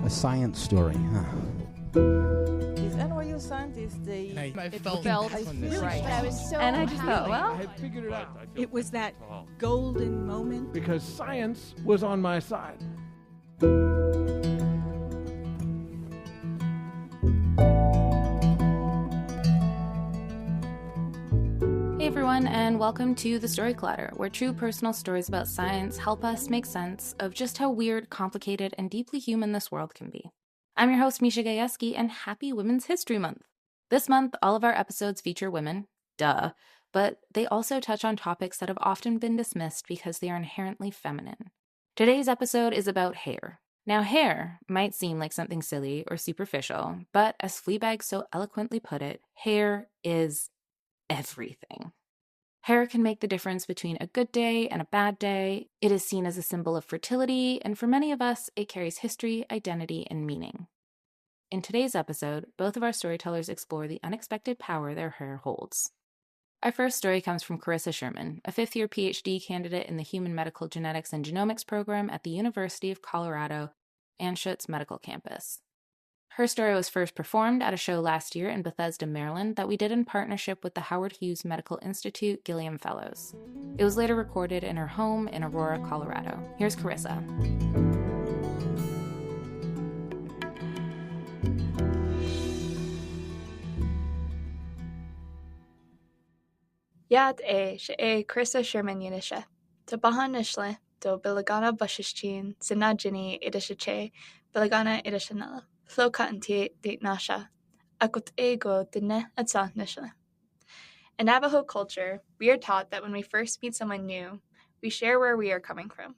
A science story, huh? These NYU scientists, I it felt right. But I was so And I just thought, well, I had figured it out. It was that golden moment. Because science was on my side. Hey everyone, and welcome to The Story Collider, where true personal stories about science help us make sense of just how weird, complicated, and deeply human this world can be. I'm your host, Misha Gajewski, and happy Women's History Month! This month, all of our episodes feature women, duh, but they also touch on topics that have often been dismissed because they are inherently feminine. Today's episode is about hair. Now, hair might seem like something silly or superficial, but as Fleabag so eloquently put it, hair is everything. Hair can make the difference between a good day and a bad day. It is seen as a symbol of fertility, and for many of us, it carries history, identity, and meaning. In today's episode, both of our storytellers explore the unexpected power their hair holds. Our first story comes from Carissa Sherman, a fifth-year PhD candidate in the Human Medical Genetics and Genomics program at the University of Colorado, Anschutz Medical Campus. Her story was first performed at a show last year in Bethesda, Maryland, that we did in partnership with the Howard Hughes Medical Institute Gilliam Fellows. It was later recorded in her home in Aurora, Colorado. Here's Carissa. Yad she Carissa Sherman Unisha. To Bahan Nishle, do Bilagana Bushishchin, Sinajini Idishache, Bilagana Idishanella. Floka anti de nasha, akut ego Diné at San Nishle. In Navajo culture, we are taught that when we first meet someone new, we share where we are coming from.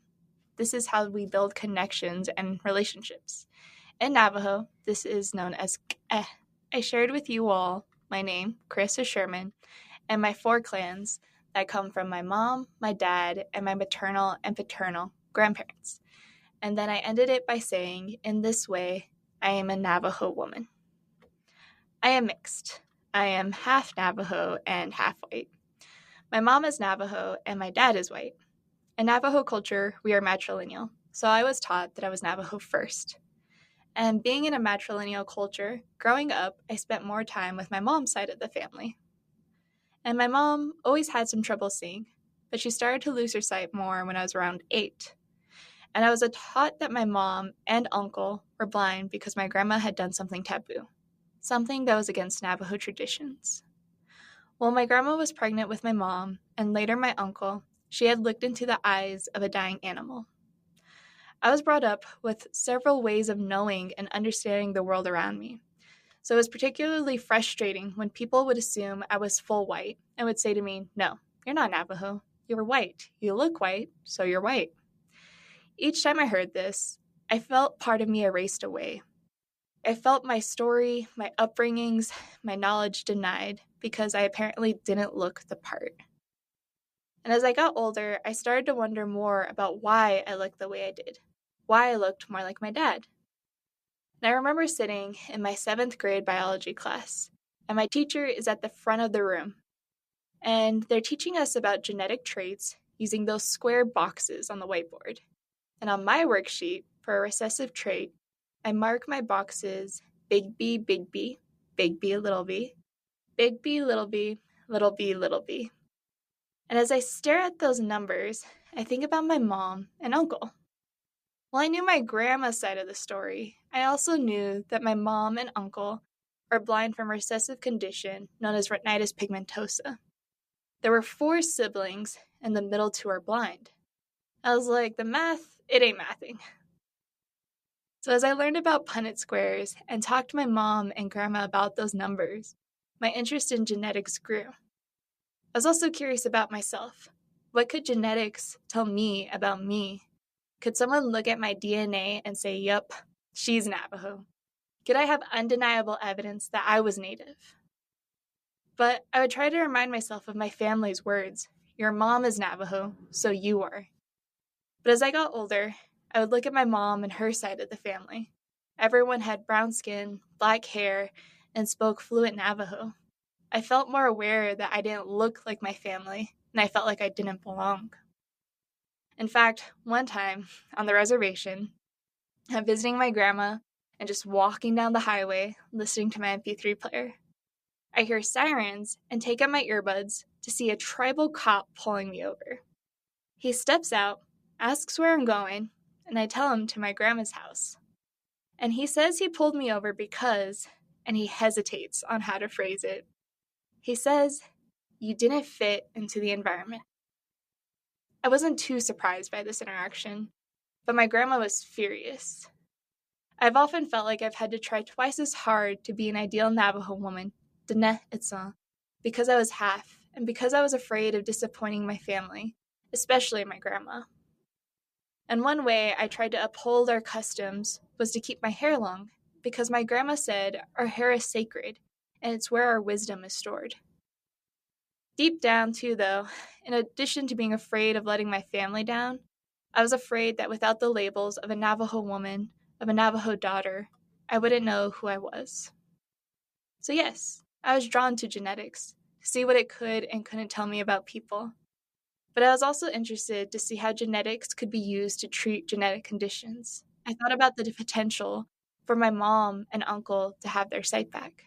This is how we build connections and relationships. In Navajo, this is known as k'eh. I shared with you all my name, Carissa Sherman, and my 4 clans that come from my mom, my dad, and my maternal and paternal grandparents. And then I ended it by saying, in this way, I am a Navajo woman. I am mixed. I am half Navajo and half white. My mom is Navajo and my dad is white. In Navajo culture, we are matrilineal, so I was taught that I was Navajo first. And being in a matrilineal culture, growing up, I spent more time with my mom's side of the family. And my mom always had some trouble seeing, but she started to lose her sight more when I was around 8. And I was taught that my mom and uncle were blind because my grandma had done something taboo, something that was against Navajo traditions. While my grandma was pregnant with my mom, and later my uncle, she had looked into the eyes of a dying animal. I was brought up with several ways of knowing and understanding the world around me. So it was particularly frustrating when people would assume I was full white and would say to me, "No, you're not Navajo. You're white. You look white, so you're white." Each time I heard this, I felt part of me erased away. I felt my story, my upbringings, my knowledge denied because I apparently didn't look the part. And as I got older, I started to wonder more about why I looked the way I did, why I looked more like my dad. And I remember sitting in my 7th grade biology class, and my teacher is at the front of the room. And they're teaching us about genetic traits using those square boxes on the whiteboard. And on my worksheet, for a recessive trait, I mark my boxes big B, big B, big B, little b, big B, little b, little b, little b. And as I stare at those numbers, I think about my mom and uncle. While I knew my grandma's side of the story, I also knew that my mom and uncle are blind from a recessive condition known as retinitis pigmentosa. There were 4 siblings, and the middle 2 are blind. I was like, the math, it ain't mathing. So as I learned about Punnett squares and talked to my mom and grandma about those numbers, my interest in genetics grew. I was also curious about myself. What could genetics tell me about me? Could someone look at my DNA and say, yup, she's Navajo? Could I have undeniable evidence that I was Native? But I would try to remind myself of my family's words. Your mom is Navajo, so you are. But as I got older, I would look at my mom and her side of the family. Everyone had brown skin, black hair, and spoke fluent Navajo. I felt more aware that I didn't look like my family, and I felt like I didn't belong. In fact, one time, on the reservation, I'm visiting my grandma and just walking down the highway, listening to my MP3 player. I hear sirens and take out my earbuds to see a tribal cop pulling me over. He steps out, asks where I'm going, and I tell him to my grandma's house. And he says he pulled me over because, and he hesitates on how to phrase it. He says, "You didn't fit into the environment." I wasn't too surprised by this interaction, but my grandma was furious. I've often felt like I've had to try twice as hard to be an ideal Navajo woman, Diné, because I was half, and because I was afraid of disappointing my family, especially my grandma. And one way I tried to uphold our customs was to keep my hair long, because my grandma said our hair is sacred, and it's where our wisdom is stored. Deep down, too, though, in addition to being afraid of letting my family down, I was afraid that without the labels of a Navajo woman, of a Navajo daughter, I wouldn't know who I was. So yes, I was drawn to genetics, to see what it could and couldn't tell me about people. But I was also interested to see how genetics could be used to treat genetic conditions. I thought about the potential for my mom and uncle to have their sight back.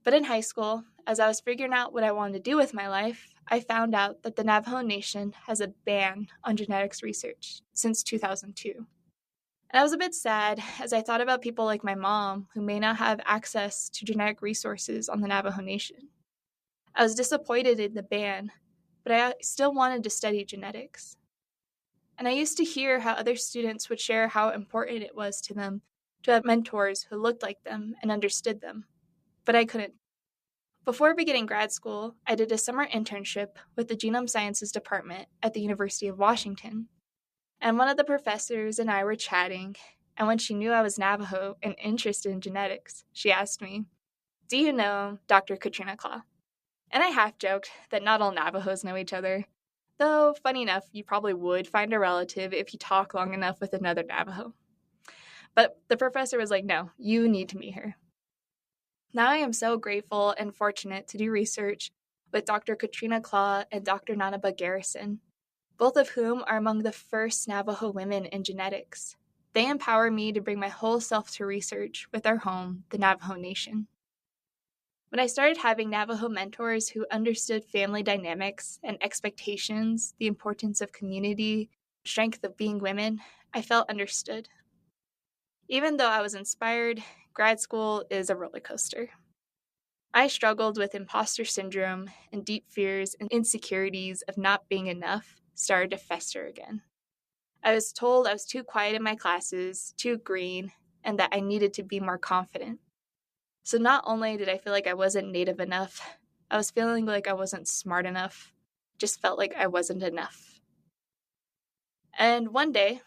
But in high school, as I was figuring out what I wanted to do with my life, I found out that the Navajo Nation has a ban on genetics research since 2002. And I was a bit sad as I thought about people like my mom who may not have access to genetic resources on the Navajo Nation. I was disappointed in the ban, but I still wanted to study genetics. And I used to hear how other students would share how important it was to them to have mentors who looked like them and understood them. But I couldn't. Before beginning grad school, I did a summer internship with the Genome Sciences Department at the University of Washington. And one of the professors and I were chatting, and when she knew I was Navajo and interested in genetics, she asked me, "Do you know Dr. Katrina Claw?" And I half-joked that not all Navajos know each other, though, funny enough, you probably would find a relative if you talk long enough with another Navajo. But the professor was like, "No, you need to meet her." Now I am so grateful and fortunate to do research with Dr. Katrina Claw and Dr. Nanaba Garrison, both of whom are among the first Navajo women in genetics. They empower me to bring my whole self to research with our home, the Navajo Nation. When I started having Navajo mentors who understood family dynamics and expectations, the importance of community, strength of being women, I felt understood. Even though I was inspired, grad school is a roller coaster. I struggled with imposter syndrome, and deep fears and insecurities of not being enough started to fester again. I was told I was too quiet in my classes, too green, and that I needed to be more confident. So not only did I feel like I wasn't native enough, I was feeling like I wasn't smart enough, just felt like I wasn't enough. And one day,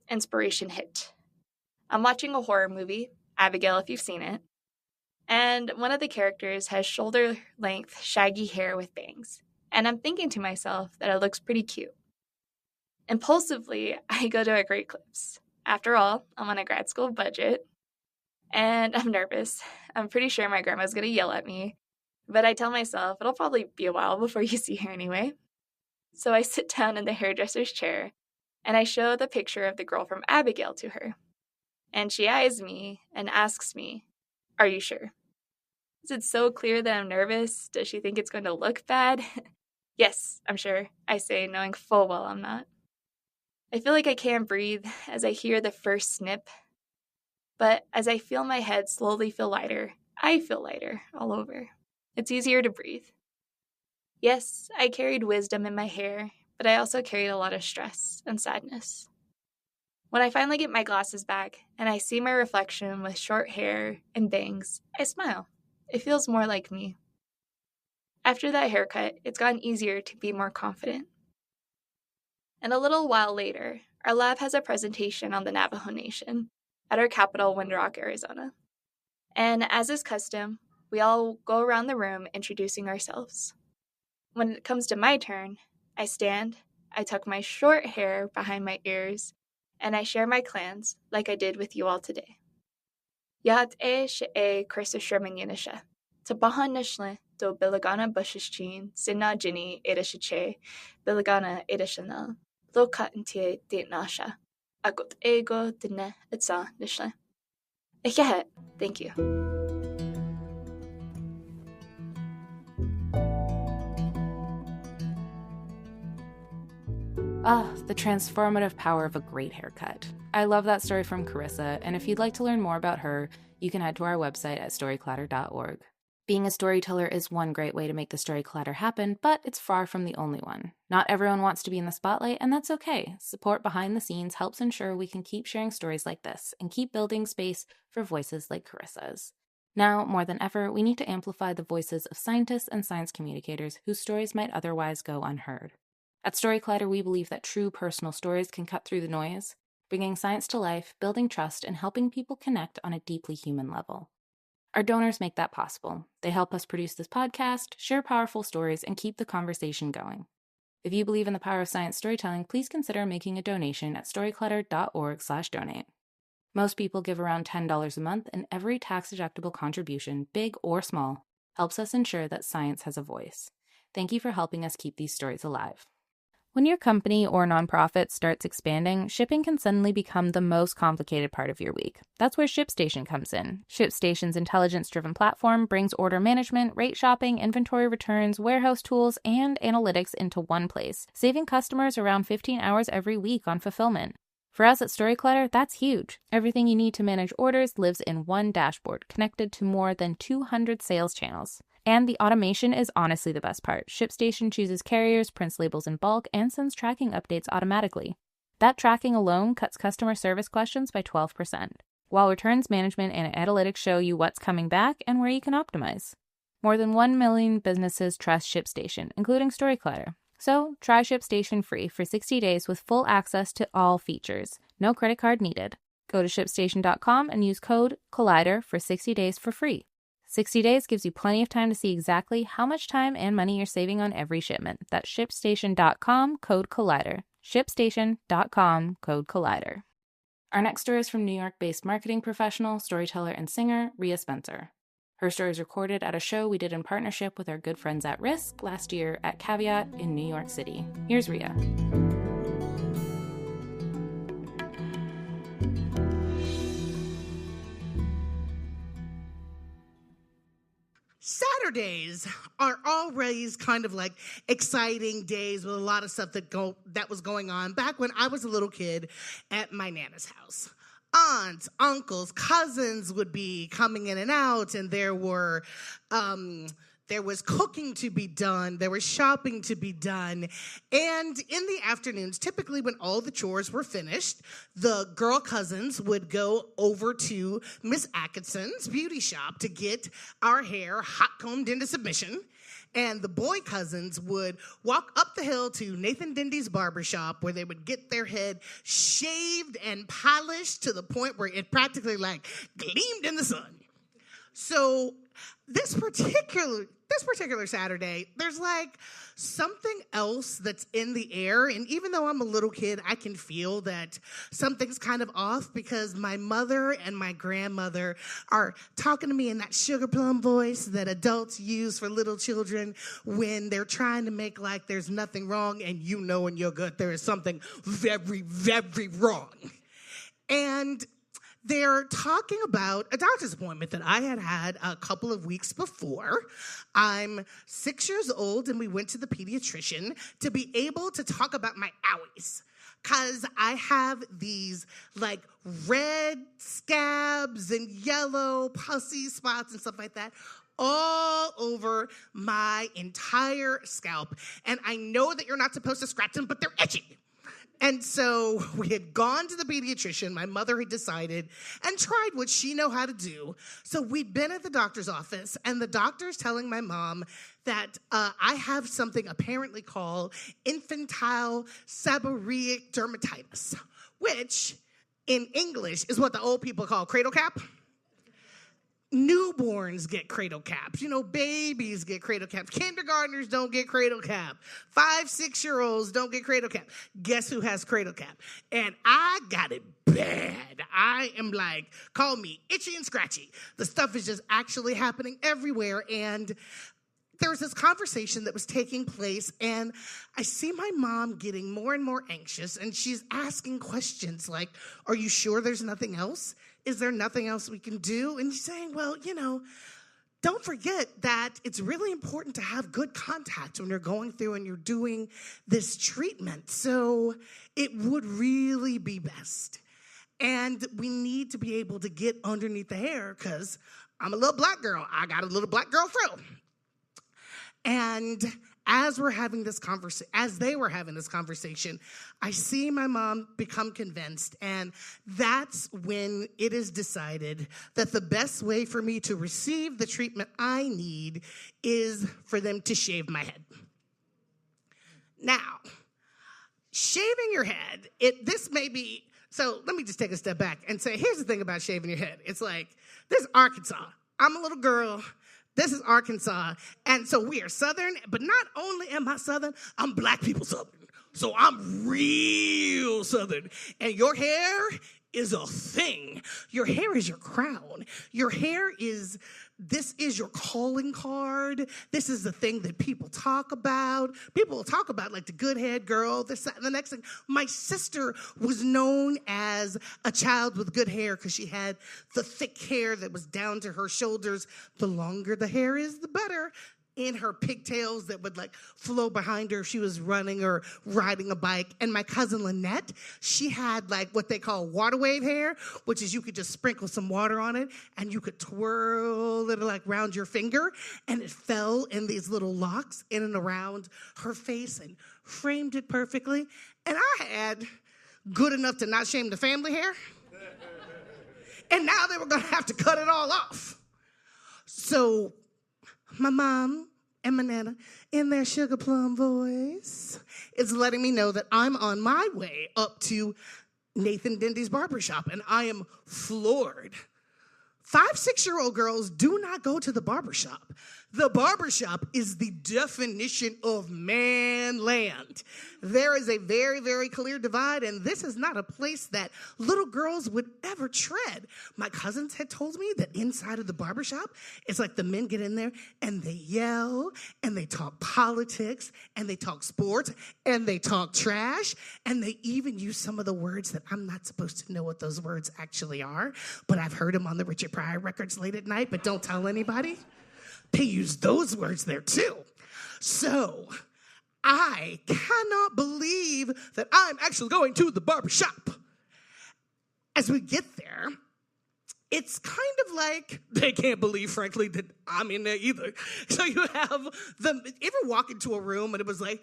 inspiration hit. I'm watching a horror movie, Abigail if you've seen it, and one of the characters has shoulder-length, shaggy hair with bangs, and I'm thinking to myself that it looks pretty cute. Impulsively, I go to a Great Clips. After all, I'm on a grad school budget, and I'm nervous. I'm pretty sure my grandma's going to yell at me, but I tell myself it'll probably be a while before you see her anyway. So I sit down in the hairdresser's chair, and I show the picture of the girl from Abigail to her. And she eyes me and asks me, "Are you sure?" Is it so clear that I'm nervous? Does she think it's going to look bad? Yes, I'm sure, I say, knowing full well I'm not. I feel like I can't breathe as I hear the first snip. But as I feel my head slowly feel lighter, I feel lighter all over. It's easier to breathe. Yes, I carried wisdom in my hair, but I also carried a lot of stress and sadness. When I finally get my glasses back and I see my reflection with short hair and bangs, I smile. It feels more like me. After that haircut, it's gotten easier to be more confident. And a little while later, our lab has a presentation on the Navajo Nation at our capital, Wind Rock, Arizona. And as is custom, we all go around the room introducing ourselves. When it comes to my turn, I stand, I tuck my short hair behind my ears, and I share my clans like I did with you all today. Yahat Carissa Sherman Tabaha Nishle do Bilagana Bushishchin, Sina Jini Edishache, Bilagana Edishanel, Loka Intie Nasha, Akut Ego Diné Nishle. Ikehet. Thank you. The transformative power of a great haircut. I love that story from Carissa, and if you'd like to learn more about her, you can head to our website at storyclatter.org. Being a storyteller is one great way to make the story clatter happen, but it's far from the only one. Not everyone wants to be in the spotlight, and that's okay. Support behind the scenes helps ensure we can keep sharing stories like this and keep building space for voices like Carissa's. Now, more than ever, we need to amplify the voices of scientists and science communicators whose stories might otherwise go unheard. At Storyclatter, we believe that true personal stories can cut through the noise, bringing science to life, building trust, and helping people connect on a deeply human level. Our donors make that possible. They help us produce this podcast, share powerful stories, and keep the conversation going. If you believe in the power of science storytelling, please consider making a donation at storyclatter.org/donate. Most people give around $10 a month, and every tax-deductible contribution, big or small, helps us ensure that science has a voice. Thank you for helping us keep these stories alive. When your company or nonprofit starts expanding, shipping can suddenly become the most complicated part of your week. That's where ShipStation comes in. ShipStation's intelligence-driven platform brings order management, rate shopping, inventory returns, warehouse tools, and analytics into one place, saving customers around 15 hours every week on fulfillment. For us at Storyclatter, that's huge. Everything you need to manage orders lives in one dashboard, connected to more than 200 sales channels. And the automation is honestly the best part. ShipStation chooses carriers, prints labels in bulk, and sends tracking updates automatically. That tracking alone cuts customer service questions by 12%, while returns management and analytics show you what's coming back and where you can optimize. More than 1 million businesses trust ShipStation, including Storyclatter. So try ShipStation free for 60 days with full access to all features. No credit card needed. Go to ShipStation.com and use code Collider for 60 days for free. 60 days gives you plenty of time to see exactly how much time and money you're saving on every shipment. That's ShipStation.com, code Collider. ShipStation.com, code Collider. Our next story is from New York-based marketing professional, storyteller, and singer, Ria Spencer. Her story is recorded at a show we did in partnership with our good friends at Risk last year at Caveat in New York City. Here's Ria. Saturdays are always kind of like exciting days with a lot of stuff that was going on back when I was a little kid at my Nana's house. Aunts, uncles, cousins would be coming in and out, and there was cooking to be done, there was shopping to be done, and in the afternoons, typically when all the chores were finished, the girl cousins would go over to Miss Atkinson's beauty shop to get our hair hot combed into submission, and the boy cousins would walk up the hill to Nathan Dindy's barbershop where they would get their head shaved and polished to the point where it practically like gleamed in the sun. So this particular Saturday, there's like something else that's in the air. And even though I'm a little kid, I can feel that something's kind of off because my mother and my grandmother are talking to me in that sugar plum voice that adults use for little children when they're trying to make like there's nothing wrong and you know in your gut there is something very, very wrong. And they're talking about a doctor's appointment that I had a couple of weeks before. I'm 6 years old, and we went to the pediatrician to be able to talk about my owies. Because I have these, like, red scabs and yellow pussy spots and stuff like that all over my entire scalp. And I know that you're not supposed to scratch them, but they're itchy. And so we had gone to the pediatrician, my mother had decided, and tried what she knew how to do. So we'd been at the doctor's office, and the doctor's telling my mom that I have something apparently called infantile seborrheic dermatitis, which in English is what the old people call cradle cap. Newborns get cradle caps. You know, babies get cradle caps. Kindergartners don't get cradle cap. 5-6-year-olds don't get cradle cap. Guess who has cradle cap? And I got it bad. I am like, call me itchy and scratchy. The stuff is just actually happening everywhere. And there was this conversation that was taking place, and I see my mom getting more and more anxious, and she's asking questions like, are you sure there's nothing else? Is there nothing else we can do? And she's saying, well, don't forget that it's really important to have good contact when you're going through and you're doing this treatment. So it would really be best. And we need to be able to get underneath the hair because I'm a little black girl. I got a little black girl fro. And as they were having this conversation, I see my mom become convinced, and that's when it is decided that the best way for me to receive the treatment I need is for them to shave my head. Now, shaving your head, so let me just take a step back and say, here's the thing about shaving your head. It's like, this is Arkansas. I'm a little girl. This is Arkansas. And so we are Southern, but not only am I Southern, I'm black people Southern. So I'm real Southern. And your hair is a thing. Your hair is your crown. This is your calling card. This is the thing that people talk about. People will talk about like the good head girl, this, that, and the next thing. My sister was known as a child with good hair because she had the thick hair that was down to her shoulders. The longer the hair is, the better. In her pigtails that would like flow behind her if she was running or riding a bike. And my cousin Lynette, she had like what they call water wave hair, which is you could just sprinkle some water on it and you could twirl it like around your finger and it fell in these little locks in and around her face and framed it perfectly. And I had good enough to not shame the family hair. And now they were gonna have to cut it all off. So my mom and my nana, in their sugar plum voice, is letting me know that I'm on my way up to Nathan Dindy's barbershop, and I am floored. 5, 6-year-old girls do not go to the barbershop. The barbershop is the definition of man land. There is a very, very clear divide, and this is not a place that little girls would ever tread. My cousins had told me that inside of the barbershop, it's like the men get in there and they yell and they talk politics and they talk sports and they talk trash and they even use some of the words that I'm not supposed to know what those words actually are, but I've heard them on the Richard Pryor records late at night, but don't tell anybody. They use those words there too. So I cannot believe that I'm actually going to the barbershop. As we get there, it's kind of like they can't believe, frankly, that I'm in there either. So you have them, ever walk into a room and it was like,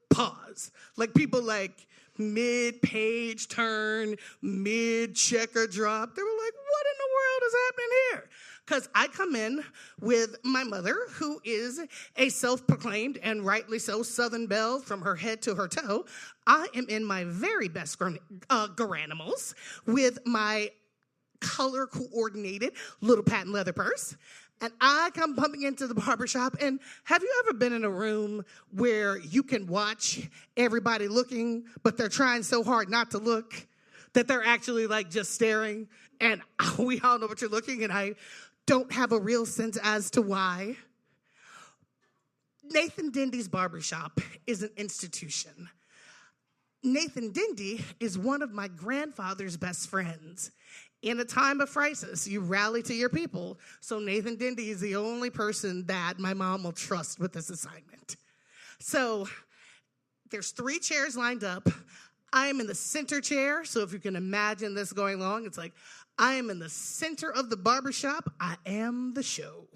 pause. Like people like mid-page turn, mid-checker drop. They were like, what in the world is happening here? Because I come in with my mother, who is a self-proclaimed, and rightly so, Southern belle from her head to her toe. I am in my very best garanimals with my color-coordinated little patent leather purse. And I come pumping into the barbershop, and have you ever been in a room where you can watch everybody looking, but they're trying so hard not to look that they're actually like just staring? And we all know what you're looking, and I don't have a real sense as to why. Nathan Dindy's barbershop is an institution. Nathan Dindy is one of my grandfather's best friends. In a time of crisis, you rally to your people. So Nathan Dindy is the only person that my mom will trust with this assignment. So there's 3 chairs lined up. I am in the center chair. So if you can imagine this going along, it's like, I am in the center of the barbershop. I am the show.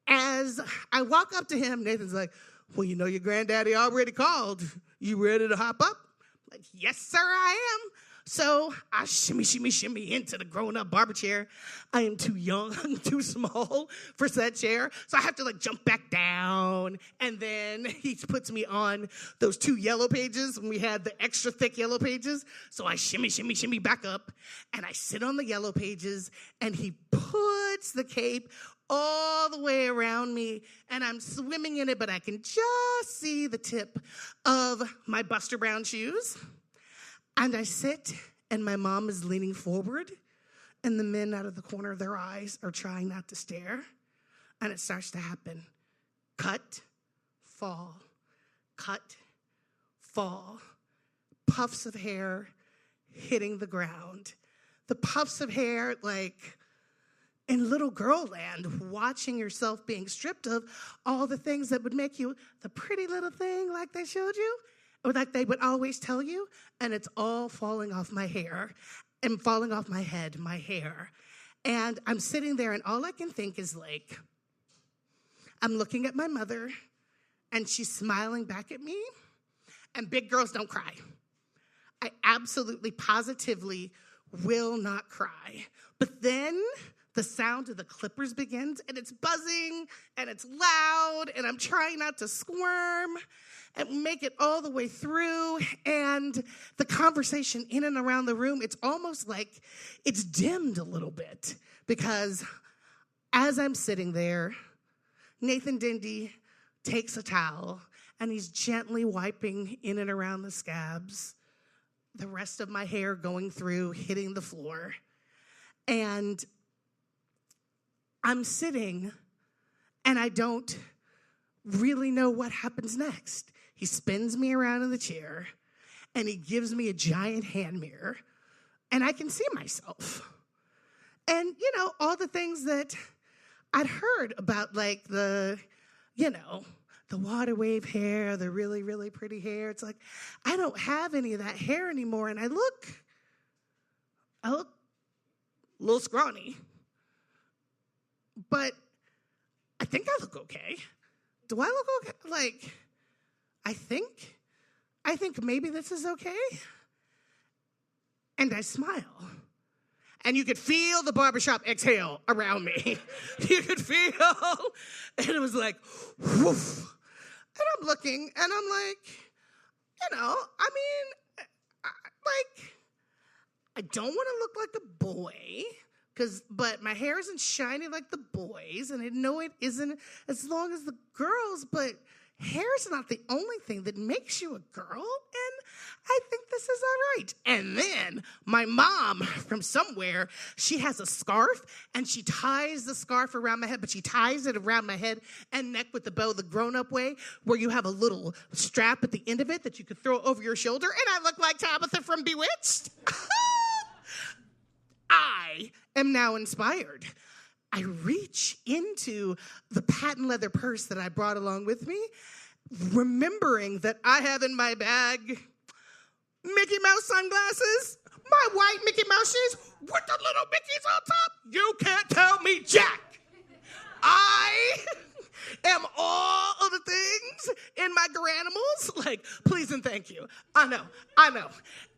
As I walk up to him, Nathan's like, well, you know your granddaddy already called. You ready to hop up? I'm like, yes, sir, I am. So I shimmy into the grown-up barber chair. I am too young, too small for said chair. So I have to like jump back down. And then he puts me on those 2 yellow pages when we had the extra thick yellow pages. So I shimmy back up and I sit on the yellow pages and he puts the cape all the way around me, and I'm swimming in it, but I can just see the tip of my Buster Brown shoes. And I sit, and my mom is leaning forward, and the men out of the corner of their eyes are trying not to stare. And it starts to happen. cut, fall, cut, fall. Puffs of hair hitting the ground. The puffs of hair, like in little girl land, watching yourself being stripped of all the things that would make you the pretty little thing like they showed you, or like they would always tell you, and it's all falling off my hair and falling off my head, my hair. And I'm sitting there, and all I can think is like, I'm looking at my mother, and she's smiling back at me, and big girls don't cry. I absolutely, positively will not cry. But then the sound of the clippers begins, and it's buzzing, and it's loud, and I'm trying not to squirm and make it all the way through. And the conversation in and around the room, it's almost like it's dimmed a little bit, because as I'm sitting there, Nathan Dindy takes a towel, and he's gently wiping in and around the scabs, the rest of my hair going through, hitting the floor. And I'm sitting, and I don't really know what happens next. He spins me around in the chair, and he gives me a giant hand mirror, and I can see myself. And, you know, all the things that I'd heard about, like the water wave hair, the really, really pretty hair. It's like, I don't have any of that hair anymore, and I look a little scrawny. But I think I look okay. Do I look okay? Like, I think maybe this is okay. And I smile. And you could feel the barbershop exhale around me. You could feel, and it was like, woof. And I'm looking, and I'm like, you know, I mean, I don't want to look like a boy, but my hair isn't shiny like the boys, and I know it isn't as long as the girls, but hair's not the only thing that makes you a girl, and I think this is all right. And then my mom from somewhere, she has a scarf, and she ties the scarf around my head, but she ties it around my head and neck with the bow the grown-up way, where you have a little strap at the end of it that you could throw over your shoulder, and I look like Tabitha from Bewitched. I am now inspired. I reach into the patent leather purse that I brought along with me, remembering that I have in my bag Mickey Mouse sunglasses, my white Mickey Mouse shoes with the little Mickeys on top. You can't tell me jack. I am all of the things in my Garanimals. Like, please and thank you. I know.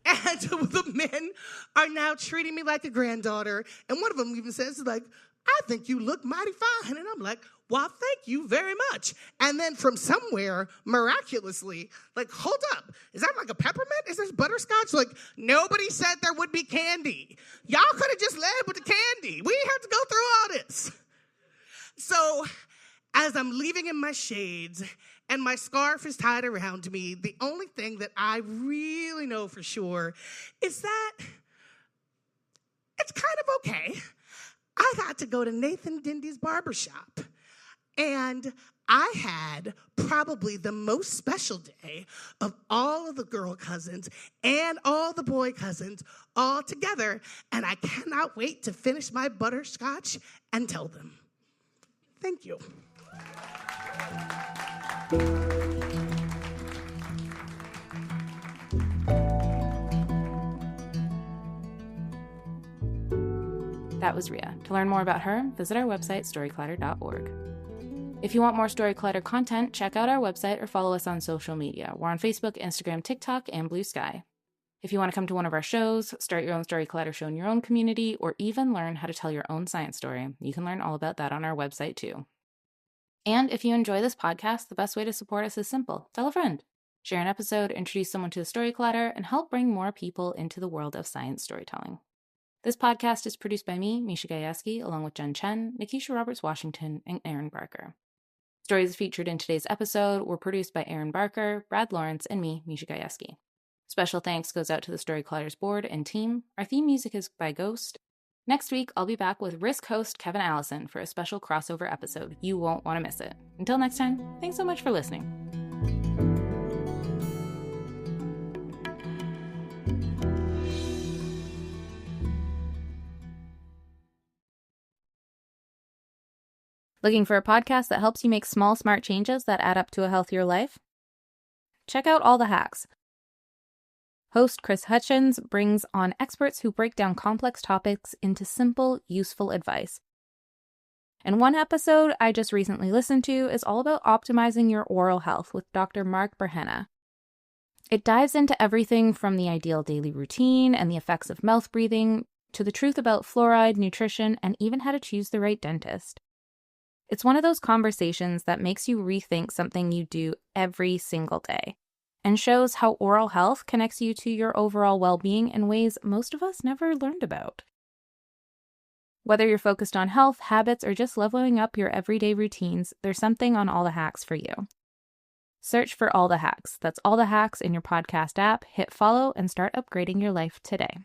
And the men are now treating me like a granddaughter. And one of them even says, like, I think you look mighty fine. And I'm like, well, thank you very much. And then from somewhere, miraculously, like, hold up. Is that like a peppermint? Is this butterscotch? Like, nobody said there would be candy. Y'all could have just led with the candy. We didn't have to go through all this. So as I'm leaving in my shades and my scarf is tied around me, the only thing that I really know for sure is that it's kind of okay. I got to go to Nathan Dindy's barbershop, and I had probably the most special day of all of the girl cousins and all the boy cousins all together, and I cannot wait to finish my butterscotch and tell them. Thank you. That was Ria. To learn more about her, visit our website, storyclatter.org. If you want more Storyclatter content, check out our website or follow us on social media. We're on Facebook, Instagram, TikTok, and Blue Sky. If you want to come to one of our shows, start your own Storyclatter show in your own community, or even learn how to tell your own science story, you can learn all about that on our website too. And if you enjoy this podcast, the best way to support us is simple. Tell a friend. Share an episode, introduce someone to the Storyclatter, and help bring more people into the world of science storytelling. This podcast is produced by me, Misha Gajewski, along with Jen Chen, Nikisha Roberts-Washington, and Aaron Barker. Stories featured in today's episode were produced by Aaron Barker, Brad Lawrence, and me, Misha Gajewski. Special thanks goes out to the Storyclatter's board and team. Our theme music is by Ghost. Next week, I'll be back with Risk host Kevin Allison for a special crossover episode. You won't want to miss it. Until next time, thanks so much for listening. Looking for a podcast that helps you make small, smart changes that add up to a healthier life? Check out All the Hacks. Host Chris Hutchins brings on experts who break down complex topics into simple, useful advice. And one episode I just recently listened to is all about optimizing your oral health with Dr. Mark Berhenna. It dives into everything from the ideal daily routine and the effects of mouth breathing to the truth about fluoride, nutrition, and even how to choose the right dentist. It's one of those conversations that makes you rethink something you do every single day and shows how oral health connects you to your overall well-being in ways most of us never learned about. Whether you're focused on health, habits, or just leveling up your everyday routines, there's something on All the Hacks for you. Search for All the Hacks. That's All the Hacks in your podcast app, hit follow, and start upgrading your life today.